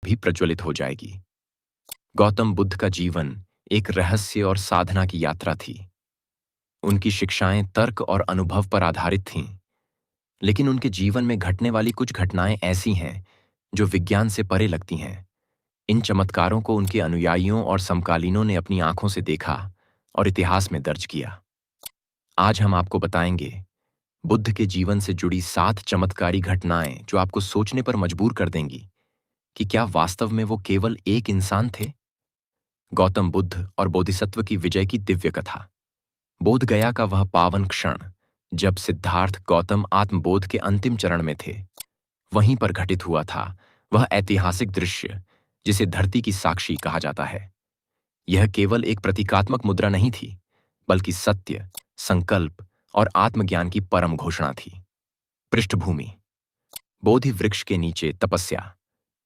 भी प्रज्वलित हो जाएगी। गौतम बुद्ध का जीवन एक रहस्य और साधना की यात्रा थी। उनकी शिक्षाएं तर्क और अनुभव पर आधारित थीं, लेकिन उनके जीवन में घटने वाली कुछ घटनाएं ऐसी हैं जो विज्ञान से परे लगती हैं। इन चमत्कारों को उनके अनुयायियों और समकालीनों ने अपनी आंखों से देखा और इतिहास में दर्ज किया। आज हम आपको बताएंगे बुद्ध के जीवन से जुड़ी 7 चमत्कारी घटनाएं जो आपको सोचने पर मजबूर कर देंगी कि क्या वास्तव में वो केवल एक इंसान थे। गौतम बुद्ध और बोधिसत्व की विजय की दिव्य कथा। बोध गया का वह पावन क्षण जब सिद्धार्थ गौतम आत्मबोध के अंतिम चरण में थे, वहीं पर घटित हुआ था वह ऐतिहासिक दृश्य जिसे धरती की साक्षी कहा जाता है। यह केवल एक प्रतीकात्मक मुद्रा नहीं थी, बल्कि सत्य, संकल्प और आत्मज्ञान की परम घोषणा थी। पृष्ठभूमि। बोधि वृक्ष के नीचे तपस्या।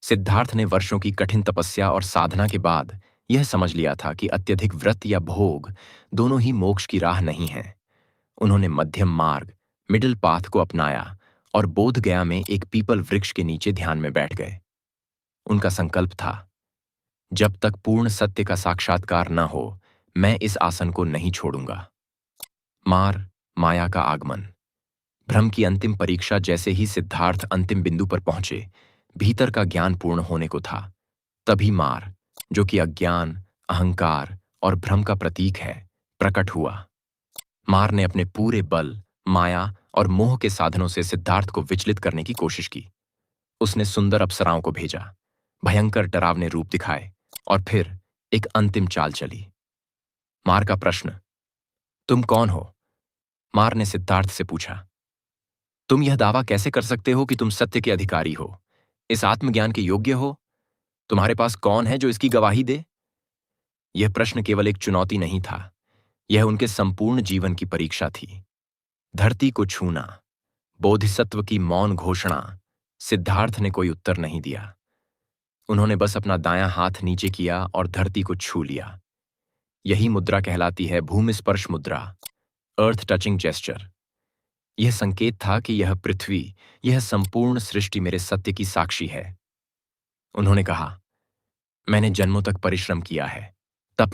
सिद्धार्थ ने वर्षों की कठिन तपस्या और साधना के बाद यह समझ लिया था कि अत्यधिक व्रत या भोग दोनों ही मोक्ष की राह नहीं हैं। उन्होंने मध्यम मार्ग, मिडिल पाथ को अपनाया और बोध गया में एक पीपल वृक्ष के नीचे ध्यान में बैठ गए। उनका संकल्प था, जब तक पूर्ण सत्य का साक्षात्कार न हो, मैं इस आसन को नहीं छोड़ूंगा। माया का आगमन। भ्रम की अंतिम परीक्षा। जैसे ही सिद्धार्थ अंतिम बिंदु पर पहुंचे, भीतर का ज्ञान पूर्ण होने को था, तभी मार, जो कि अज्ञान, अहंकार और भ्रम का प्रतीक है, प्रकट हुआ। मार ने अपने पूरे बल, माया और मोह के साधनों से सिद्धार्थ को विचलित करने की कोशिश की। उसने सुंदर अप्सराओं को भेजा, भयंकर डरावने रूप दिखाए और फिर एक अंतिम चाल चली। मार का प्रश्न, तुम कौन हो? मार ने सिद्धार्थ से पूछा, तुम यह दावा कैसे कर सकते हो कि तुम सत्य के अधिकारी हो, इस आत्मज्ञान के योग्य हो? तुम्हारे पास कौन है जो इसकी गवाही दे? यह प्रश्न केवल एक चुनौती नहीं था, यह उनके संपूर्ण जीवन की परीक्षा थी। धरती को छूना, बोधिसत्व की मौन घोषणा। सिद्धार्थ ने कोई उत्तर नहीं दिया। उन्होंने बस अपना दायां हाथ नीचे किया और धरती को छू लिया। यही मुद्रा कहलाती है भूमि स्पर्श मुद्रा, अर्थ टचिंग जेस्चर। यह संकेत था कि यह पृथ्वी, यह संपूर्ण सृष्टि मेरे सत्य की साक्षी है। उन्होंने कहा, मैंने जन्मों तक परिश्रम किया है,